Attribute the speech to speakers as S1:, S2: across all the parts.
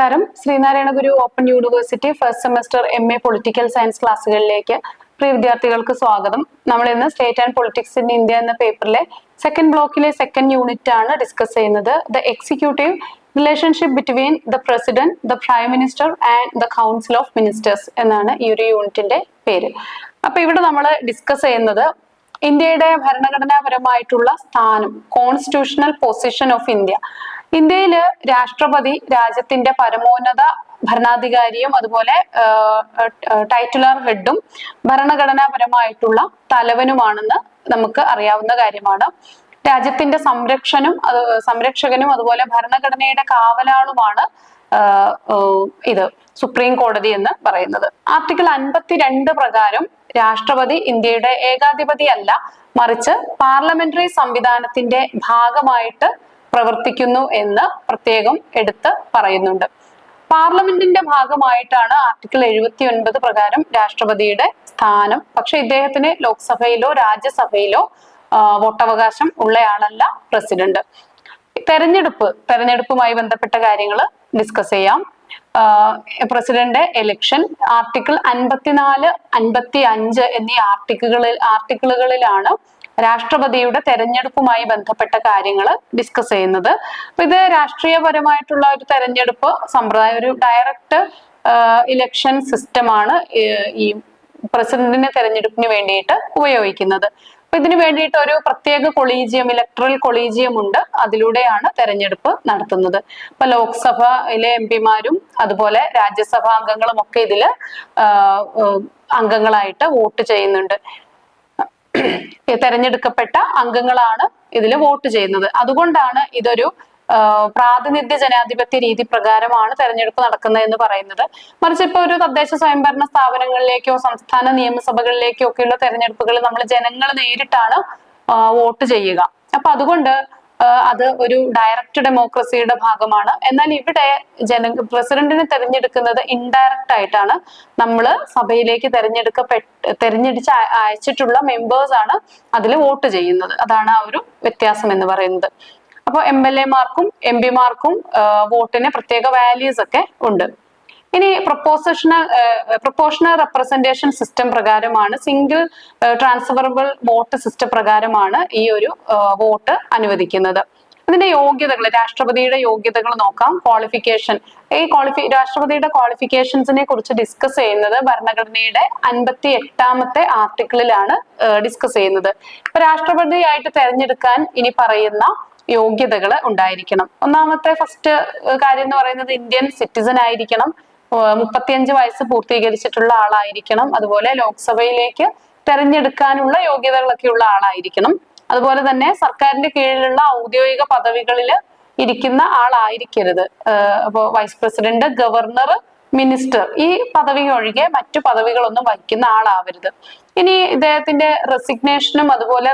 S1: നമസ്കാരം. Sreenarayana Guru open university first semester MA political science ക്ലാസ്സുകളിലേക്ക് പ്രിയ വിദ്യാർത്ഥികൾക്ക് സ്വാഗതം. നമ്മൾ ഇന്ന് state and politics in India എന്ന പേപ്പറിലെ സെക്കൻഡ് ബ്ലോക്കിലെ സെക്കൻഡ് യൂണിറ്റ് ആണ് ഡിസ്കസ് ചെയ്യുന്നത്. The executive relationship between the president, the prime minister and the council of ministers എന്നാണ് ഈ ഒരു യൂണിറ്റിന്റെ പേര്. അപ്പൊ ഇവിടെ നമ്മൾ ഡിസ്കസ് ചെയ്യുന്നത് ഇന്ത്യയുടെ ഭരണഘടനാപരമായിട്ടുള്ള സ്ഥാനം, കോൺസ്റ്റിറ്റ്യൂഷണൽ പൊസിഷൻ ഓഫ് ഇന്ത്യ. ഇന്ത്യയില് രാഷ്ട്രപതി രാജ്യത്തിന്റെ പരമോന്നത ഭരണാധികാരിയും അതുപോലെ ടൈറ്റുലർ ഹെഡും ഭരണഘടനാപരമായിട്ടുള്ള തലവനുമാണെന്ന് നമുക്ക് അറിയാവുന്ന കാര്യമാണ്. രാജ്യത്തിന്റെ സംരക്ഷകനും അതുപോലെ ഭരണഘടനയുടെ കാവലാളുമാണ് ഇത് സുപ്രീം കോടതി എന്ന് പറയുന്നത്. ആർട്ടിക്കിൾ 52 പ്രകാരം രാഷ്ട്രപതി ഇന്ത്യയുടെ ഏകാധിപതി അല്ല, മറിച്ച് പാർലമെന്ററി സംവിധാനത്തിന്റെ ഭാഗമായിട്ട് പ്രവർത്തിക്കുന്നു എന്ന് പ്രത്യേകം എടുത്ത് പറയുന്നുണ്ട്. പാർലമെന്റിന്റെ ഭാഗമായിട്ടാണ് ആർട്ടിക്കിൾ 79 പ്രകാരം രാഷ്ട്രപതിയുടെ സ്ഥാനം. പക്ഷെ ഇദ്ദേഹത്തിന് ലോക്സഭയിലോ രാജ്യസഭയിലോ വോട്ടവകാശം ഉള്ളയാളല്ല പ്രസിഡന്റ്. തെരഞ്ഞെടുപ്പുമായി ബന്ധപ്പെട്ട കാര്യങ്ങൾ ഡിസ്കസ് ചെയ്യാം. പ്രസിഡന്റ് എലക്ഷൻ ആർട്ടിക്കിൾ 54, 55 എന്നീ ആർട്ടിക്കിളുകളിലാണ് രാഷ്ട്രപതിയുടെ തെരഞ്ഞെടുപ്പുമായി ബന്ധപ്പെട്ട കാര്യങ്ങൾ ഡിസ്കസ് ചെയ്യുന്നത്. അപ്പൊ ഇത് രാഷ്ട്രീയപരമായിട്ടുള്ള ഒരു തെരഞ്ഞെടുപ്പ് സമ്പ്രദായം, ഒരു ഡയറക്റ്റ് ഇലക്ഷൻ സിസ്റ്റമാണ് ഈ പ്രസിഡന്റിന്റെ തെരഞ്ഞെടുപ്പിന് വേണ്ടിയിട്ട് ഉപയോഗിക്കുന്നത്. അപ്പൊ ഇതിനു വേണ്ടിയിട്ട് ഒരു പ്രത്യേക കൊളീജിയം, ഇലക്ട്രൽ കൊളീജിയം ഉണ്ട്. അതിലൂടെയാണ് തെരഞ്ഞെടുപ്പ് നടത്തുന്നത്. ഇപ്പൊ ലോക്സഭയിലെ MP-മാരും അതുപോലെ രാജ്യസഭാ അംഗങ്ങളും ഒക്കെ ഇതില് അംഗങ്ങളായിട്ട് വോട്ട് ചെയ്യുന്നുണ്ട്. തെരഞ്ഞെടുക്കപ്പെട്ട അംഗങ്ങളാണ് ഇതിൽ വോട്ട് ചെയ്യുന്നത്. അതുകൊണ്ടാണ് ഇതൊരു പ്രാതിനിധ്യ ജനാധിപത്യ രീതി പ്രകാരമാണ് തെരഞ്ഞെടുപ്പ് നടക്കുന്നത് എന്ന് പറയുന്നത്. മറിച്ച് ഇപ്പൊ ഒരു തദ്ദേശ സ്വയംഭരണ സ്ഥാപനങ്ങളിലേക്കോ സംസ്ഥാന നിയമസഭകളിലേക്കോ ഒക്കെയുള്ള തെരഞ്ഞെടുപ്പുകൾ നമ്മൾ ജനങ്ങൾ നേരിട്ടാണ് വോട്ട് ചെയ്യുക. അപ്പൊ അതുകൊണ്ട് അത് ഒരു ഡയറക്റ്റ് ഡെമോക്രസിയുടെ ഭാഗമാണ്. എന്നാൽ ഇവിടെ പ്രസിഡന്റിനെ തെരഞ്ഞെടുക്കുന്നത് ഇൻഡയറക്റ്റ് ആയിട്ടാണ്. നമ്മൾ സഭയിലേക്ക് തെരഞ്ഞെടുച്ച് അയച്ചിട്ടുള്ള മെമ്പേഴ്സ് ആണ് അതിൽ വോട്ട് ചെയ്യുന്നത്. അതാണ് ആ ഒരു വ്യത്യാസം എന്ന് പറയുന്നത്. അപ്പൊ MLA-മാർക്കും MP-മാർക്കും വോട്ടിന് പ്രത്യേക വാല്യൂസ് ഒക്കെ ഉണ്ട്. ഇനി പ്രൊപ്പോർഷണൽ റെപ്രസെന്റേഷൻ സിസ്റ്റം പ്രകാരമാണ്, സിംഗിൾ ട്രാൻസ്ഫറബിൾ വോട്ട് സിസ്റ്റം പ്രകാരമാണ് ഈ ഒരു വോട്ട് അനുവദിക്കുന്നത്. ഇതിന്റെ യോഗ്യതകൾ, രാഷ്ട്രപതിയുടെ യോഗ്യതകൾ നോക്കാം. ക്വാളിഫിക്കേഷൻ, രാഷ്ട്രപതിയുടെ ക്വാളിഫിക്കേഷൻസിനെ കുറിച്ച് ഡിസ്കസ് ചെയ്യുന്നത് ഭരണഘടനയുടെ 58ാമത്തെ ആർട്ടിക്കിളിലാണ് ഡിസ്കസ് ചെയ്യുന്നത്. ഇപ്പൊ രാഷ്ട്രപതിയായിട്ട് തെരഞ്ഞെടുക്കാൻ ഇനി പറയുന്ന യോഗ്യതകൾ ഉണ്ടായിരിക്കണം. ഒന്നാമത്തെ ഫസ്റ്റ് കാര്യം എന്ന് പറയുന്നത് ഇന്ത്യൻ സിറ്റിസൺ ആയിരിക്കണം, 35 വയസ്സ് പൂർത്തീകരിച്ചിട്ടുള്ള ആളായിരിക്കണം, അതുപോലെ ലോക്സഭയിലേക്ക് തെരഞ്ഞെടുക്കാനുള്ള യോഗ്യതകളൊക്കെ ഉള്ള ആളായിരിക്കണം. അതുപോലെ തന്നെ സർക്കാരിന്റെ കീഴിലുള്ള ഔദ്യോഗിക പദവികളിൽ ഇരിക്കുന്ന ആളായിരിക്കരുത്. അപ്പോ വൈസ് പ്രസിഡന്റ്, ഗവർണർ, മിനിസ്റ്റർ ഈ പദവി ഒഴികെ മറ്റു പദവികളൊന്നും വഹിക്കുന്ന ആളാവരുത്. ഇനി ഇദ്ദേഹത്തിന്റെ റെസിഗ്നേഷനും അതുപോലെ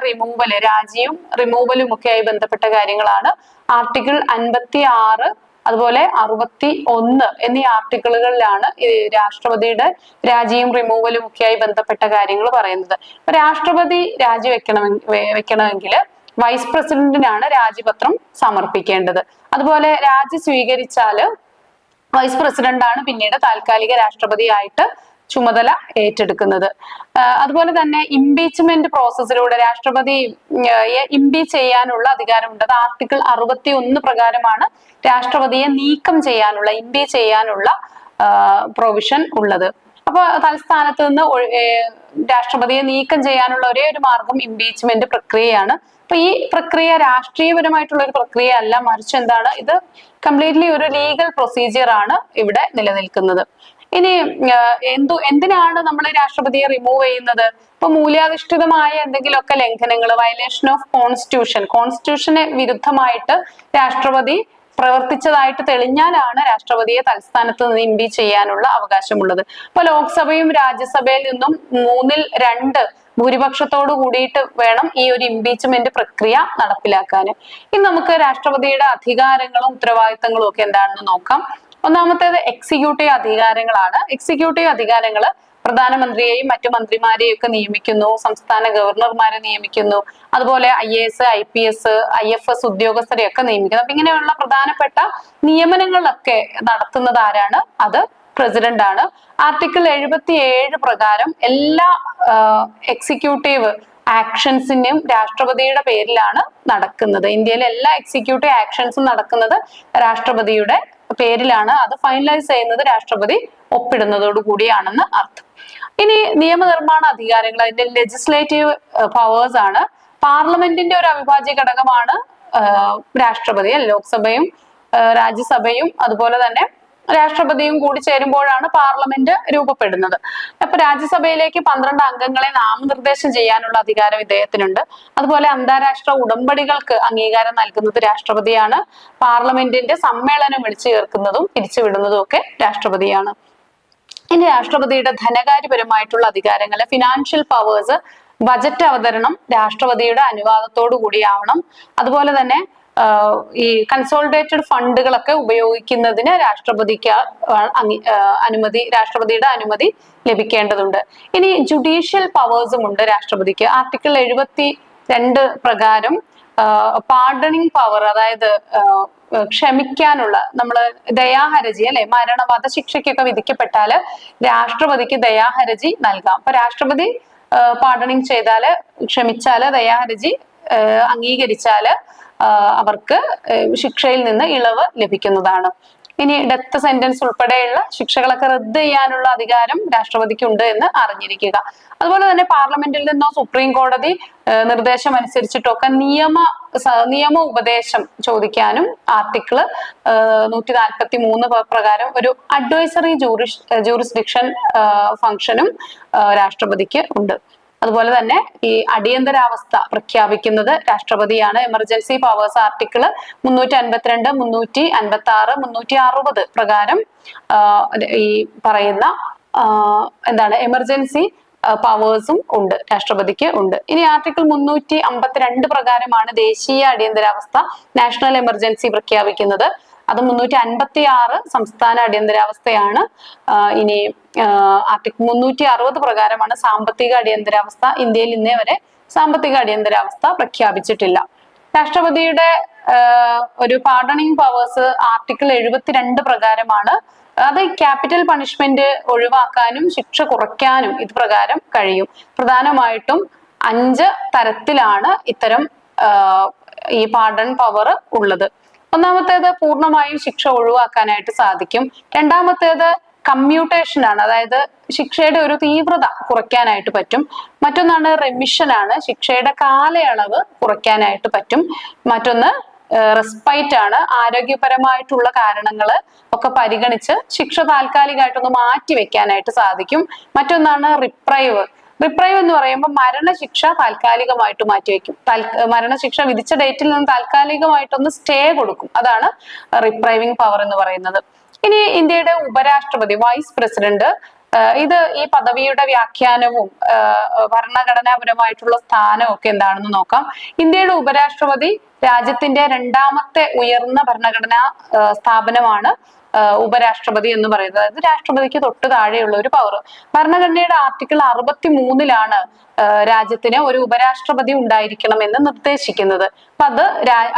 S1: രാജിയും റിമൂവലും ഒക്കെ ആയി ബന്ധപ്പെട്ട കാര്യങ്ങളാണ് ആർട്ടിക്കിൾ 56, അതുപോലെ 61 എന്നീ ആർട്ടിക്കിളുകളിലാണ് രാഷ്ട്രപതിയുടെ രാജിയും റിമൂവലും ഒക്കെയായി ബന്ധപ്പെട്ട കാര്യങ്ങൾ പറയുന്നത്. രാഷ്ട്രപതി വെക്കണമെങ്കിൽ വൈസ് പ്രസിഡന്റിനാണ് രാജിപത്രം സമർപ്പിക്കേണ്ടത്. അതുപോലെ രാജി സ്വീകരിച്ചാല് വൈസ് പ്രസിഡന്റ് ആണ് പിന്നീട് താൽക്കാലിക രാഷ്ട്രപതിയായിട്ട് ചുമതല ഏറ്റെടുക്കുന്നത്. അതുപോലെ തന്നെ ഇംപീച്ച്മെന്റ് പ്രോസസ്സിലൂടെ രാഷ്ട്രപതി ഇംപീച്ച് ചെയ്യാനുള്ള അധികാരമുണ്ട്. അത് ആർട്ടിക്കിൾ 61 പ്രകാരമാണ് രാഷ്ട്രപതിയെ നീക്കം ചെയ്യാനുള്ള, ഇംപീച്ച് ചെയ്യാനുള്ള പ്രൊവിഷൻ ഉള്ളത്. അപ്പൊ തൽസ്ഥാനത്ത് നിന്ന് രാഷ്ട്രപതിയെ നീക്കം ചെയ്യാനുള്ള ഒരേ ഒരു മാർഗം ഇംപീച്ച്മെന്റ് പ്രക്രിയയാണ്. അപ്പൊ ഈ പ്രക്രിയ രാഷ്ട്രീയപരമായിട്ടുള്ള ഒരു പ്രക്രിയ അല്ല, മറിച്ച് എന്താണ്, ഇത് കംപ്ലീറ്റ്ലി ഒരു ലീഗൽ പ്രൊസീജിയർ ആണ് ഇവിടെ നിലനിൽക്കുന്നത്. ഇനി എന്തിനാണ് നമ്മൾ രാഷ്ട്രപതിയെ റിമൂവ് ചെയ്യുന്നത്? ഇപ്പൊ മൂല്യാധിഷ്ഠിതമായ എന്തെങ്കിലുമൊക്കെ ലംഘനങ്ങൾ, വയലേഷൻ ഓഫ് കോൺസ്റ്റിറ്റ്യൂഷന് വിരുദ്ധമായിട്ട് രാഷ്ട്രപതി പ്രവർത്തിച്ചതായിട്ട് തെളിഞ്ഞാലാണ് രാഷ്ട്രപതിയെ തൽസ്ഥാനത്ത് നിന്ന് ഇംപീച്ച് ചെയ്യാനുള്ള അവകാശമുള്ളത്. ഇപ്പൊ ലോക്സഭയും രാജ്യസഭയിൽ നിന്നും 2/3 ഭൂരിപക്ഷത്തോട് കൂടിയിട്ട് വേണം ഈ ഒരു ഇംപീച്ച്മെന്റ് പ്രക്രിയ നടപ്പിലാക്കാൻ. ഇനി നമുക്ക് രാഷ്ട്രപതിയുടെ അധികാരങ്ങളും ഉത്തരവാദിത്തങ്ങളും ഒക്കെ എന്താണെന്ന് നോക്കാം. ഒന്നാമത്തേത് എക്സിക്യൂട്ടീവ് അധികാരങ്ങളാണ്. എക്സിക്യൂട്ടീവ് അധികാരങ്ങൾ പ്രധാനമന്ത്രിയെയും മറ്റു മന്ത്രിമാരെയും ഒക്കെ നിയമിക്കുന്നു, സംസ്ഥാന ഗവർണർമാരെ നിയമിക്കുന്നു, അതുപോലെ IAS, IPS, IFS ഉദ്യോഗസ്ഥരെയൊക്കെ നിയമിക്കുന്നു. അപ്പൊ ഇങ്ങനെയുള്ള പ്രധാനപ്പെട്ട നിയമനങ്ങളൊക്കെ നടത്തുന്നത് ആരാണ്? അത് പ്രസിഡന്റ് ആണ്. ആർട്ടിക്കിൾ 77 പ്രകാരം എല്ലാ എക്സിക്യൂട്ടീവ് ആക്ഷൻസിനും രാഷ്ട്രപതിയുടെ പേരിലാണ് നടക്കുന്നത്. ഇന്ത്യയിലെ എല്ലാ എക്സിക്യൂട്ടീവ് ആക്ഷൻസും നടക്കുന്നത് രാഷ്ട്രപതിയുടെ പേരിലാണ്. അത് ഫൈനലൈസ് ചെയ്യുന്നത് രാഷ്ട്രപതി ഒപ്പിടുന്നതോടു കൂടിയാണെന്ന് അർത്ഥം. ഇനി നിയമനിർമ്മാണ അധികാരങ്ങൾ, അതിന്റെ ലെജിസ്ലേറ്റീവ് പവേഴ്സ് ആണ്. പാർലമെന്റിന്റെ ഒരു അവിഭാജ്യ ഘടകമാണ് രാഷ്ട്രപതി. ലോക്സഭയും രാജ്യസഭയും അതുപോലെ തന്നെ രാഷ്ട്രപതിയും കൂടി ചേരുമ്പോഴാണ് പാർലമെന്റ് രൂപപ്പെടുന്നത്. അപ്പൊ രാജ്യസഭയിലേക്ക് 12 അംഗങ്ങളെ നാമനിർദ്ദേശം ചെയ്യാനുള്ള അധികാരം ഇദ്ദേഹത്തിനുണ്ട്. അതുപോലെ അന്താരാഷ്ട്ര ഉടമ്പടികൾക്ക് അംഗീകാരം നൽകുന്നത് രാഷ്ട്രപതിയാണ്. പാർലമെന്റിന്റെ സമ്മേളനം വിളിച്ചു ചേർക്കുന്നതും പിരിച്ചുവിടുന്നതും ഒക്കെ രാഷ്ട്രപതിയാണ്. ഇനി രാഷ്ട്രപതിയുടെ ധനകാര്യപരമായിട്ടുള്ള അധികാരങ്ങൾ, ഫിനാൻഷ്യൽ പവേഴ്സ്, ബജറ്റ് അവതരണം രാഷ്ട്രപതിയുടെ അനുവാദത്തോടു കൂടിയാവണം. അതുപോലെ തന്നെ ഈ കൺസോളിഡേറ്റഡ് ഫണ്ടുകളൊക്കെ ഉപയോഗിക്കുന്നതിന് രാഷ്ട്രപതിയുടെ അനുമതി ലഭിക്കേണ്ടതുണ്ട്. ഇനി ജുഡീഷ്യൽ പവേഴ്സും ഉണ്ട് രാഷ്ട്രപതിക്ക്. ആർട്ടിക്കിൾ 72 പ്രകാരം പാർഡണിങ് പവർ, അതായത് ക്ഷമിക്കാനുള്ള, നമ്മള് ദയാഹർജി അല്ലെ, വധശിക്ഷയ്ക്കൊക്കെ വിധിക്കപ്പെട്ടാല് രാഷ്ട്രപതിക്ക് ദയാഹർജി നൽകാം. അപ്പൊ രാഷ്ട്രപതി പാർഡണിങ് ചെയ്താല്, ക്ഷമിച്ചാല്, ദയാഹർജി അംഗീകരിച്ചാല് അവർക്ക് ശിക്ഷയിൽ നിന്ന് ഇളവ് ലഭിക്കുന്നതാണ്. ഇനി ഡെത്ത് സെന്റൻസ് ഉൾപ്പെടെയുള്ള ശിക്ഷകളൊക്കെ റദ്ദ് ചെയ്യാനുള്ള അധികാരം രാഷ്ട്രപതിക്ക് ഉണ്ട് എന്ന് അറിഞ്ഞിരിക്കുക. അതുപോലെ തന്നെ പാർലമെന്റിൽ നിന്നോ സുപ്രീം കോടതി നിർദ്ദേശം അനുസരിച്ചിട്ടൊക്കെ നിയമ ഉപദേശം ചോദിക്കാനും ആർട്ടിക്കിള് 143 പ്രകാരം ഒരു അഡ്വൈസറി ജൂറിസ്ഡിക്ഷൻ ഫംഗ്ഷനും രാഷ്ട്രപതിക്ക് ഉണ്ട്. അതുപോലെ തന്നെ ഈ അടിയന്തരാവസ്ഥ പ്രഖ്യാപിക്കുന്നത് രാഷ്ട്രപതിയാണ്. എമർജൻസി പവേഴ്സ് ആർട്ടിക്കിള് 352, 356, 360 പ്രകാരം ഈ പറയുന്ന എമർജൻസി പവേഴ്സും ഉണ്ട്, രാഷ്ട്രപതിക്ക് ഉണ്ട്. ഇനി ആർട്ടിക്കിൾ 352 പ്രകാരമാണ് ദേശീയ അടിയന്തരാവസ്ഥ, നാഷണൽ എമർജൻസി പ്രഖ്യാപിക്കുന്നത്. അത് 356 സംസ്ഥാന അടിയന്തരാവസ്ഥയാണ്. ഇനി ആർട്ടിക്കിൾ 360 പ്രകാരമാണ് സാമ്പത്തിക അടിയന്തരാവസ്ഥ. ഇന്ത്യയിൽ ഇന്നേ വരെ സാമ്പത്തിക അടിയന്തരാവസ്ഥ പ്രഖ്യാപിച്ചിട്ടില്ല. രാഷ്ട്രപതിയുടെ ഒരു പാർഡണിങ് പവേഴ്സ് ആർട്ടിക്കിൾ 72 പ്രകാരമാണ്. അത് ക്യാപിറ്റൽ പണിഷ്മെന്റ് ഒഴിവാക്കാനും ശിക്ഷ കുറയ്ക്കാനും ഇത് പ്രകാരം കഴിയും. പ്രധാനമായിട്ടും 5 തരത്തിലാണ് ഇത്തരം ഈ പാർഡൺ പവർ ഉള്ളത്. ഒന്നാമത്തേത് പൂർണ്ണമായും ശിക്ഷ ഒഴിവാക്കാനായിട്ട് സാധിക്കും. രണ്ടാമത്തേത് കമ്മ്യൂട്ടേഷൻ ആണ്, അതായത് ശിക്ഷയുടെ ഒരു തീവ്രത കുറയ്ക്കാനായിട്ട് പറ്റും. മറ്റൊന്നാണ് റെമിഷൻ ആണ്, ശിക്ഷയുടെ കാലയളവ് കുറയ്ക്കാനായിട്ട് പറ്റും. മറ്റൊന്ന് റെസ്പൈറ്റ് ആണ്, ആരോഗ്യപരമായിട്ടുള്ള കാരണങ്ങൾ ഒക്കെ പരിഗണിച്ച് ശിക്ഷ താൽക്കാലികമായിട്ടൊന്ന് മാറ്റി വെക്കാനായിട്ട് സാധിക്കും. മറ്റൊന്നാണ് റിപ്രൈവ്. റിപ്രൈവ് എന്ന് പറയുമ്പോൾ മരണശിക്ഷ താൽക്കാലികമായിട്ട് മാറ്റിവെക്കും. മരണശിക്ഷ വിധിച്ച ഡേറ്റിൽ നിന്ന് താൽക്കാലികമായിട്ടൊന്ന് സ്റ്റേ കൊടുക്കും. അതാണ് റിപ്രൈവിംഗ് പവർ എന്ന് പറയുന്നത്. ഇനി ഇന്ത്യയുടെ ഉപരാഷ്ട്രപതി, വൈസ് പ്രസിഡന്റ്, ഇത് ഈ പദവിയുടെ വ്യാഖ്യാനവും ഭരണഘടനാപരമായിട്ടുള്ള സ്ഥാനവും ഒക്കെ എന്താണെന്ന് നോക്കാം. ഇന്ത്യയുടെ ഉപരാഷ്ട്രപതി രാജ്യത്തിന്റെ 2ാമത്തെ ഉയർന്ന ഭരണഘടനാ സ്ഥാപനമാണ് ഉപരാഷ്ട്രപതി എന്ന് പറയുന്നത്. അതായത് രാഷ്ട്രപതിക്ക് തൊട്ട് താഴെയുള്ള ഒരു പവർ. ഭരണഘടനയുടെ ആർട്ടിക്കിൾ 63 രാജ്യത്തിന് ഒരു ഉപരാഷ്ട്രപതി ഉണ്ടായിരിക്കണം എന്ന് നിർദ്ദേശിക്കുന്നത്. അപ്പൊ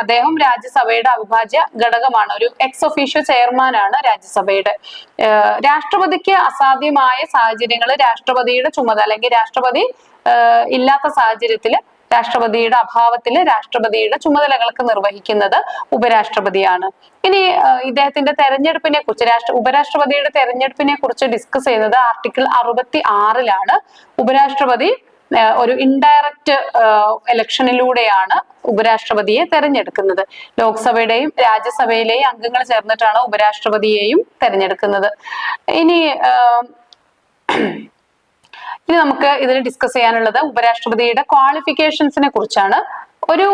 S1: അദ്ദേഹം രാജ്യസഭയുടെ അവിഭാജ്യ ഘടകമാണ്. ഒരു എക്സ് ഒഫീഷ്യോ ചെയർമാനാണ് രാജ്യസഭയുടെ. രാഷ്ട്രപതിക്ക് അസാധ്യമായ സാഹചര്യങ്ങൾ രാഷ്ട്രപതിയുടെ ചുമതല, അല്ലെങ്കിൽ രാഷ്ട്രപതി ഇല്ലാത്ത സാഹചര്യത്തിൽ, രാഷ്ട്രപതിയുടെ അഭാവത്തിൽ രാഷ്ട്രപതിയുടെ ചുമതലകളൊക്കെ നിർവഹിക്കുന്നത് ഉപരാഷ്ട്രപതിയാണ്. ഇനി ഇദ്ദേഹത്തിന്റെ തെരഞ്ഞെടുപ്പിനെ കുറിച്ച്, ഉപരാഷ്ട്രപതിയുടെ തെരഞ്ഞെടുപ്പിനെ കുറിച്ച് ഡിസ്കസ് ചെയ്യുന്നത് ആർട്ടിക്കിൾ 66 ഉപരാഷ്ട്രപതി ഒരു ഇൻഡയറക്റ്റ് ഇലക്ഷനിലൂടെയാണ് ഉപരാഷ്ട്രപതിയെ തെരഞ്ഞെടുക്കുന്നത്. ലോക്സഭയുടെയും രാജ്യസഭയിലെയും അംഗങ്ങൾ ചേർന്നിട്ടാണ് ഉപരാഷ്ട്രപതിയെയും തെരഞ്ഞെടുക്കുന്നത്. ഇനി നമുക്ക് ഇതിൽ ഡിസ്കസ് ചെയ്യാനുള്ളത് ഉപരാഷ്ട്രപതിയുടെ ക്വാളിഫിക്കേഷൻസിനെ കുറിച്ചാണ്. ഒരു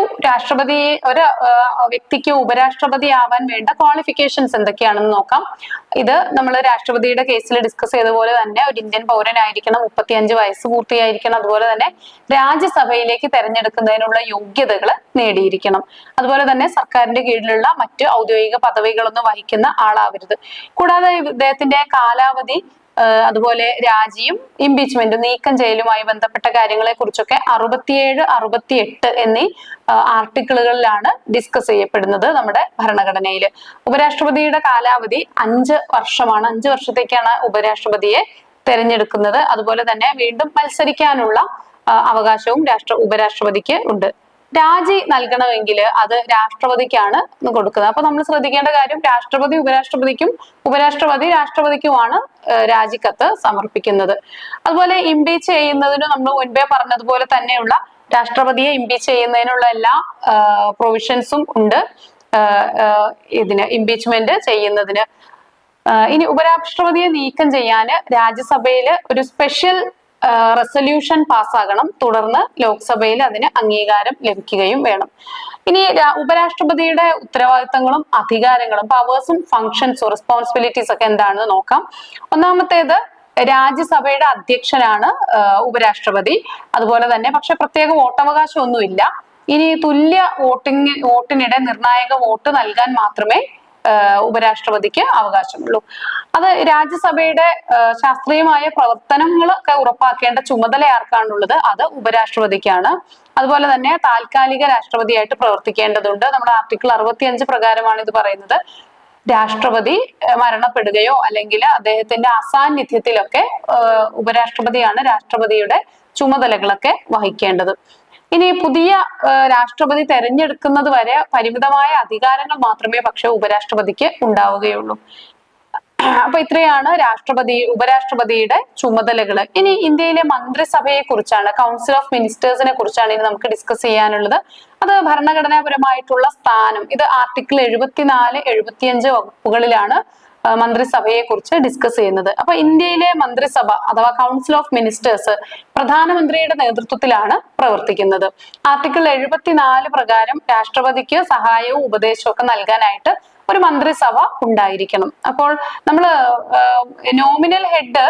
S1: വ്യക്തിക്ക് ഉപരാഷ്ട്രപതി ആവാൻ വേണ്ട ക്വാളിഫിക്കേഷൻസ് എന്തൊക്കെയാണെന്ന് നോക്കാം. ഇത് നമ്മൾ രാഷ്ട്രപതിയുടെ കേസിൽ ഡിസ്കസ് ചെയ്ത പോലെ തന്നെ ഒരു ഇന്ത്യൻ പൗരനായിരിക്കണം, 35 വയസ്സ് പൂർത്തിയായിരിക്കണം. അതുപോലെ തന്നെ രാജ്യസഭയിലേക്ക് തെരഞ്ഞെടുക്കുന്നതിനുള്ള യോഗ്യതകൾ നേടിയിരിക്കണം. അതുപോലെ തന്നെ സർക്കാരിന്റെ കീഴിലുള്ള മറ്റ് ഔദ്യോഗിക പദവികളൊന്നും വഹിക്കുന്ന ആളാവരുത്. കൂടാതെ ഇദ്ദേഹത്തിന്റെ കാലാവധി അതുപോലെ രാജിയും ഇംപീച്ച്മെന്റും നീക്കം ചെയ്യലുമായി ബന്ധപ്പെട്ട കാര്യങ്ങളെ കുറിച്ചൊക്കെ 67, 68 എന്നീ ആർട്ടിക്കിളുകളിലാണ് ഡിസ്കസ് ചെയ്യപ്പെടുന്നത് നമ്മുടെ ഭരണഘടനയിൽ. ഉപരാഷ്ട്രപതിയുടെ കാലാവധി 5 വർഷമാണ്. 5 വർഷത്തേക്കാണ് ഉപരാഷ്ട്രപതിയെ തെരഞ്ഞെടുക്കുന്നത്. അതുപോലെ തന്നെ വീണ്ടും മത്സരിക്കാനുള്ള അവകാശവും ഉപരാഷ്ട്രപതിക്ക് ഉണ്ട്. രാജി നൽകണമെങ്കിൽ അത് രാഷ്ട്രപതിക്കാണ് കൊടുക്കുന്നത്. അപ്പൊ നമ്മൾ ശ്രദ്ധിക്കേണ്ട കാര്യം, രാഷ്ട്രപതി ഉപരാഷ്ട്രപതിക്കും, ഉപരാഷ്ട്രപതി രാഷ്ട്രപതിക്കുമാണ് രാജിക്കത്ത് സമർപ്പിക്കുന്നത്. അതുപോലെ ഇംപീച്ച് ചെയ്യുന്നതിന് നമ്മൾ മുൻപേ പറഞ്ഞതുപോലെ തന്നെയുള്ള രാഷ്ട്രപതിയെ ഇംപീച്ച് ചെയ്യുന്നതിനുള്ള എല്ലാ പ്രൊവിഷൻസും ഉണ്ട് ഇതിന്, ഇംപീച്ച്മെന്റ് ചെയ്യുന്നതിന്. ഇനി ഉപരാഷ്ട്രപതിയെ നീക്കം ചെയ്യാൻ രാജ്യസഭയിൽ ഒരു സ്പെഷ്യൽ റെസൊല്യൂഷൻ പാസ്സാകണം. തുടർന്ന് ലോക്സഭയിൽ അതിന് അംഗീകാരം ലഭിക്കുകയും വേണം. ഇനി ഉപരാഷ്ട്രപതിയുടെ ഉത്തരവാദിത്തങ്ങളും അധികാരങ്ങളും, പവേഴ്സും ഫങ്ഷൻസും റെസ്പോൺസിബിലിറ്റീസ് ഒക്കെ എന്താണെന്ന് നോക്കാം. ഒന്നാമത്തേത്, രാജ്യസഭയുടെ അധ്യക്ഷനാണ് ഉപരാഷ്ട്രപതി. അതുപോലെ തന്നെ പക്ഷെ പ്രത്യേക വോട്ടവകാശം ഒന്നുമില്ല. ഇനി തുല്യ വോട്ടിനിടെ നിർണായക വോട്ട് നൽകാൻ മാത്രമേ ഉപരാഷ്ട്രപതിക്ക് അവകാശമുള്ളൂ. അത് രാജ്യസഭയുടെ ശാസ്ത്രീയമായ പ്രവർത്തനങ്ങളൊക്കെ ഉറപ്പാക്കേണ്ട ചുമതല ആർക്കാണുള്ളത്? അത് ഉപരാഷ്ട്രപതിക്കാണ്. അതുപോലെ തന്നെ താൽക്കാലിക രാഷ്ട്രപതിയായിട്ട് പ്രവർത്തിക്കേണ്ടതുണ്ട്. നമ്മുടെ ആർട്ടിക്കിൾ 65 പ്രകാരമാണ് ഇത് പറയുന്നത്. രാഷ്ട്രപതി മരണപ്പെടുകയോ അല്ലെങ്കിൽ അദ്ദേഹത്തിന്റെ അസാന്നിധ്യത്തിലൊക്കെ ഉപരാഷ്ട്രപതിയാണ് രാഷ്ട്രപതിയുടെ ചുമതലകളൊക്കെ വഹിക്കേണ്ടത്. ഇനി പുതിയ രാഷ്ട്രപതി തെരഞ്ഞെടുക്കുന്നത് വരെ പരിമിതമായ അധികാരങ്ങൾ മാത്രമേ പക്ഷെ ഉപരാഷ്ട്രപതിക്ക് ഉണ്ടാവുകയുള്ളൂ. അപ്പൊ ഇത്രയാണ് ഉപരാഷ്ട്രപതിയുടെ ചുമതലകൾ. ഇനി ഇന്ത്യയിലെ മന്ത്രിസഭയെ കുറിച്ചാണ്, കൗൺസിൽ ഓഫ് മിനിസ്റ്റേഴ്സിനെ കുറിച്ചാണ് ഇനി നമുക്ക് ഡിസ്കസ് ചെയ്യാനുള്ളത്. അത് ഭരണഘടനാപരമായിട്ടുള്ള സ്ഥാനം, ഇത് ആർട്ടിക്കിൾ 74, 75 വകുപ്പുകളിലാണ് മന്ത്രിസഭയെ കുറിച്ച് ഡിസ്കസ് ചെയ്യുന്നത്. അപ്പൊ ഇന്ത്യയിലെ മന്ത്രിസഭ അഥവാ കൗൺസിൽ ഓഫ് മിനിസ്റ്റേഴ്സ് പ്രധാനമന്ത്രിയുടെ നേതൃത്വത്തിലാണ് പ്രവർത്തിക്കുന്നത്. ആർട്ടിക്കിൾ 74 പ്രകാരം രാഷ്ട്രപതിക്ക് സഹായവും ഉപദേശവും ഒക്കെ നൽകാനായിട്ട് ഒരു മന്ത്രിസഭ ഉണ്ടായിരിക്കണം. അപ്പോൾ നമ്മൾ നോമിനൽ ഹെഡ്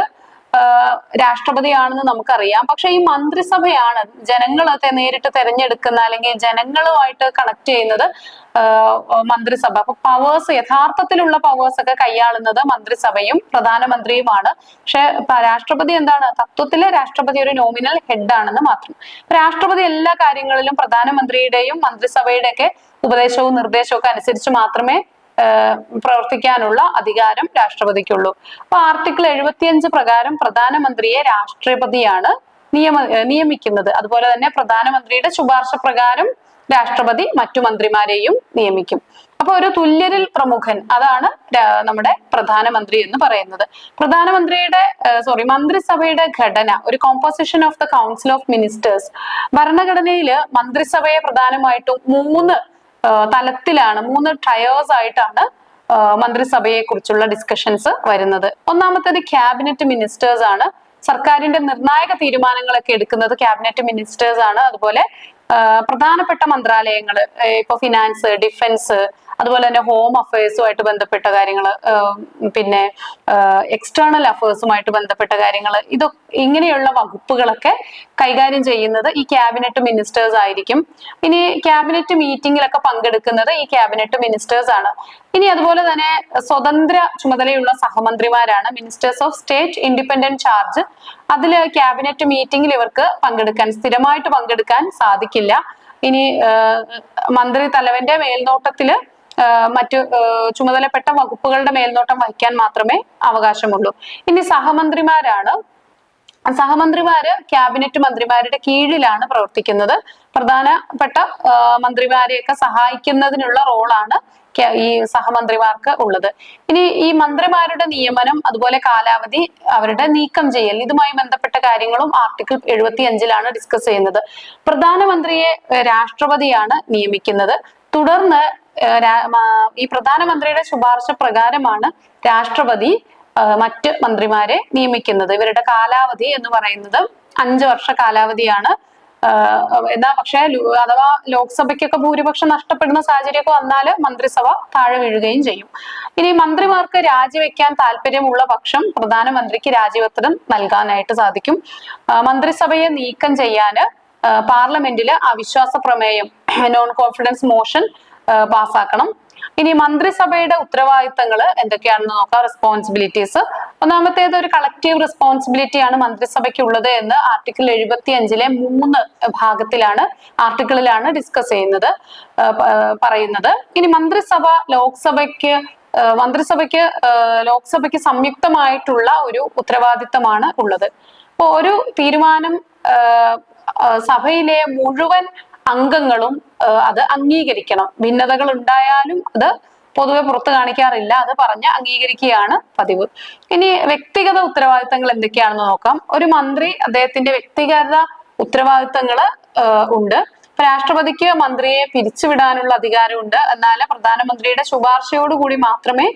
S1: രാഷ്ട്രപതിയാണെന്ന് നമുക്കറിയാം. പക്ഷെ ഈ മന്ത്രിസഭയാണ് ജനങ്ങളെ നേരിട്ട് തെരഞ്ഞെടുക്കുന്ന, അല്ലെങ്കിൽ ജനങ്ങളുമായിട്ട് കണക്ട് ചെയ്യുന്നത് മന്ത്രിസഭ. അപ്പൊ പവേഴ്സ്, യഥാർത്ഥത്തിലുള്ള പവേഴ്സ് ഒക്കെ കൈയാളുന്നത് മന്ത്രിസഭയും പ്രധാനമന്ത്രിയുമാണ്. പക്ഷെ രാഷ്ട്രപതി എന്താണ്? തത്വത്തില് രാഷ്ട്രപതി ഒരു നോമിനൽ ഹെഡ് ആണെന്ന് മാത്രം. രാഷ്ട്രപതി എല്ലാ കാര്യങ്ങളിലും പ്രധാനമന്ത്രിയുടെയും മന്ത്രിസഭയുടെ ഒക്കെ ഉപദേശവും നിർദ്ദേശവും ഒക്കെ അനുസരിച്ച് മാത്രമേ പ്രവർത്തിക്കാനുള്ള അധികാരം രാഷ്ട്രപതിക്കുള്ളൂ. അപ്പൊ ആർട്ടിക്കിൾ 75 പ്രകാരം പ്രധാനമന്ത്രിയെ രാഷ്ട്രപതിയാണ് നിയമിക്കുന്നത്. അതുപോലെ തന്നെ പ്രധാനമന്ത്രിയുടെ ശുപാർശ പ്രകാരം രാഷ്ട്രപതി മറ്റു മന്ത്രിമാരെയും നിയമിക്കും. അപ്പൊ ഒരു തുല്യരിൽ പ്രമുഖൻ, അതാണ് നമ്മുടെ പ്രധാനമന്ത്രി എന്ന് പറയുന്നത്. മന്ത്രിസഭയുടെ ഘടന, ഒരു composition of the council of ministers. ഭരണഘടനയിൽ മന്ത്രിസഭയെ പ്രധാനമായിട്ടും 3 തലത്തിലാണ്, 3 ടയേഴ്സ് ആയിട്ടാണ് മന്ത്രിസഭയെ കുറിച്ചുള്ള ഡിസ്കഷൻസ് വരുന്നത്. ഒന്നാമത്തേത് ക്യാബിനറ്റ് മിനിസ്റ്റേഴ്സ് ആണ്. സർക്കാരിന്റെ നിർണായക തീരുമാനങ്ങളൊക്കെ എടുക്കുന്നത് ക്യാബിനറ്റ് മിനിസ്റ്റേഴ്സ് ആണ്. അതുപോലെ പ്രധാനപ്പെട്ട മന്ത്രാലയങ്ങൾ, ഇപ്പൊ ഫിനാൻസ്, ഡിഫൻസ്, അതുപോലെ തന്നെ ഹോം അഫയേഴ്സുമായിട്ട് ബന്ധപ്പെട്ട കാര്യങ്ങൾ, പിന്നെ എക്സ്റ്റേണൽ അഫയേഴ്സുമായിട്ട് ബന്ധപ്പെട്ട കാര്യങ്ങൾ, ഇങ്ങനെയുള്ള വകുപ്പുകളൊക്കെ കൈകാര്യം ചെയ്യുന്നത് ഈ ക്യാബിനറ്റ് മിനിസ്റ്റേഴ്സ് ആയിരിക്കും. ഇനി ക്യാബിനറ്റ് മീറ്റിംഗിലൊക്കെ പങ്കെടുക്കുന്നത് ഈ ക്യാബിനറ്റ് മിനിസ്റ്റേഴ്സ് ആണ്. ഇനി അതുപോലെ തന്നെ സ്വതന്ത്ര ചുമതലയുള്ള സഹമന്ത്രിമാരാണ് ministers of state independent charge. അതിൽ ക്യാബിനറ്റ് മീറ്റിംഗിൽ ഇവർക്ക് സ്ഥിരമായിട്ട് പങ്കെടുക്കാൻ സാധിക്കില്ല. ഇനി മന്ത്രി തലവന്റെ മേൽനോട്ടത്തില് മറ്റു ചുമതലപ്പെട്ട വകുപ്പുകളുടെ മേൽനോട്ടം വഹിക്കാൻ മാത്രമേ അവകാശമുള്ളൂ. ഇനി സഹമന്ത്രിമാര് ക്യാബിനറ്റ് മന്ത്രിമാരുടെ കീഴിലാണ് പ്രവർത്തിക്കുന്നത്. പ്രധാനപ്പെട്ട മന്ത്രിമാരെയൊക്കെ സഹായിക്കുന്നതിനുള്ള റോളാണ് ഈ സഹമന്ത്രിമാർക്ക് ഉള്ളത്. ഇനി ഈ മന്ത്രിമാരുടെ നിയമനം, അതുപോലെ കാലാവധി, അവരുടെ നീക്കം ചെയ്യൽ, ഇതുമായി ബന്ധപ്പെട്ട കാര്യങ്ങളും ആർട്ടിക്കിൾ 75 ഡിസ്കസ് ചെയ്യുന്നത്. പ്രധാനമന്ത്രിയെ രാഷ്ട്രപതിയാണ് നിയമിക്കുന്നത്. തുടർന്ന് ഈ പ്രധാനമന്ത്രിയുടെ ശുപാർശ പ്രകാരമാണ് രാഷ്ട്രപതി മറ്റ് മന്ത്രിമാരെ നിയമിക്കുന്നത്. ഇവരുടെ കാലാവധി എന്ന് പറയുന്നത് 5 വർഷ കാലാവധിയാണ്. എന്നാ പക്ഷെ അഥവാ ലോക്സഭയ്ക്കൊക്കെ ഭൂരിപക്ഷം നഷ്ടപ്പെടുന്ന സാഹചര്യമൊക്കെ വന്നാൽ മന്ത്രിസഭ താഴെ വീഴുകയും ചെയ്യും. ഇനി മന്ത്രിമാർക്ക് രാജിവെക്കാൻ താല്പര്യമുള്ള പക്ഷം പ്രധാനമന്ത്രിക്ക് രാജിപത്രം നൽകാനായിട്ട് സാധിക്കും. മന്ത്രിസഭയെ നീക്കം ചെയ്യാന് പാർലമെന്റില് അവിശ്വാസ പ്രമേയം, നോൺ കോൺഫിഡൻസ് മോഷൻ പാസ്സാക്കണം. ഇനി മന്ത്രിസഭയുടെ ഉത്തരവാദിത്തങ്ങൾ എന്തൊക്കെയാണെന്ന് നോക്കാം. റെസ്പോൺസിബിലിറ്റീസ്. ഒന്നാമത്തേത് ഒരു കളക്റ്റീവ് റെസ്പോൺസിബിലിറ്റി ആണ് മന്ത്രിസഭയ്ക്കുള്ളത് എന്ന് ആർട്ടിക്കിൾ 75-ലെ 3 ഭാഗത്തിലാണ് ആർട്ടിക്കിളിലാണ് ഡിസ്കസ് ചെയ്യുന്നത്, പറയുന്നത്. ഇനി ലോക്സഭയ്ക്ക് സംയുക്തമായിട്ടുള്ള ഒരു ഉത്തരവാദിത്തമാണ് ഉള്ളത്. അപ്പൊ ഒരു തീരുമാനം സഭയിലെ മുഴുവൻ അംഗങ്ങളും അത് അംഗീകരിക്കണം. ഭിന്നതകൾ ഉണ്ടായാലും അത് പൊതുവെ പുറത്തു കാണിക്കാറില്ല, അത് പറഞ്ഞ് അംഗീകരിക്കുകയാണ് പതിവ്. ഇനി വ്യക്തിഗത ഉത്തരവാദിത്തങ്ങൾ എന്തൊക്കെയാണെന്ന് നോക്കാം. ഒരു മന്ത്രി അദ്ദേഹത്തിന്റെ വ്യക്തിഗത ഉത്തരവാദിത്തങ്ങൾ ഉണ്ട്. രാഷ്ട്രപതിക്ക് മന്ത്രിയെ പിരിച്ചുവിടാനുള്ള അധികാരമുണ്ട്. എന്നാൽ പ്രധാനമന്ത്രിയുടെ ശുപാർശയോടുകൂടി മാത്രമേ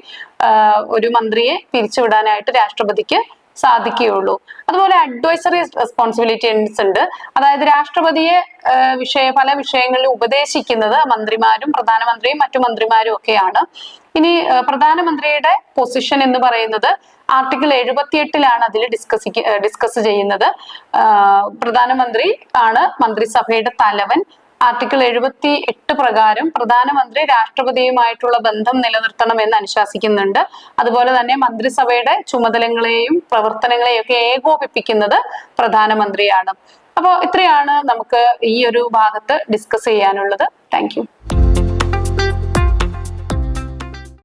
S1: ഒരു മന്ത്രിയെ പിരിച്ചുവിടാനായിട്ട് രാഷ്ട്രപതിക്ക് സാധിക്കുകയുള്ളൂ. അതുപോലെ അഡ്വൈസറി റെസ്പോൺസിബിലിറ്റീസ് ഉണ്ട്. അതായത് രാഷ്ട്രപതിയെ പല വിഷയങ്ങളിൽ ഉപദേശിക്കുന്നത് മന്ത്രിമാരും പ്രധാനമന്ത്രിയും മറ്റു മന്ത്രിമാരും ഒക്കെയാണ്. ഇനി പ്രധാനമന്ത്രിയുടെ പൊസിഷൻ എന്ന് പറയുന്നത് ആർട്ടിക്കിൾ 78-ലാണ് അതിൽ ഡിസ്കസ് ചെയ്യുന്നത്. പ്രധാനമന്ത്രി ആണ് മന്ത്രിസഭയുടെ തലവൻ. ആർട്ടിക്കിൾ 78 പ്രകാരം പ്രധാനമന്ത്രി രാഷ്ട്രപതിയുമായിട്ടുള്ള ബന്ധം നിലനിർത്തണമെന്ന് അനുശാസിക്കുന്നുണ്ട്. അതുപോലെ തന്നെ മന്ത്രിസഭയുടെ ചുമതലകളെയും പ്രവർത്തനങ്ങളെയും ഒക്കെ ഏകോപിപ്പിക്കുന്നത് പ്രധാനമന്ത്രിയാണ്. അപ്പോൾ ഇത്രയാണ് നമുക്ക് ഈ ഒരു ഭാഗത്ത് ഡിസ്കസ് ചെയ്യാനുള്ളത്. Thank you.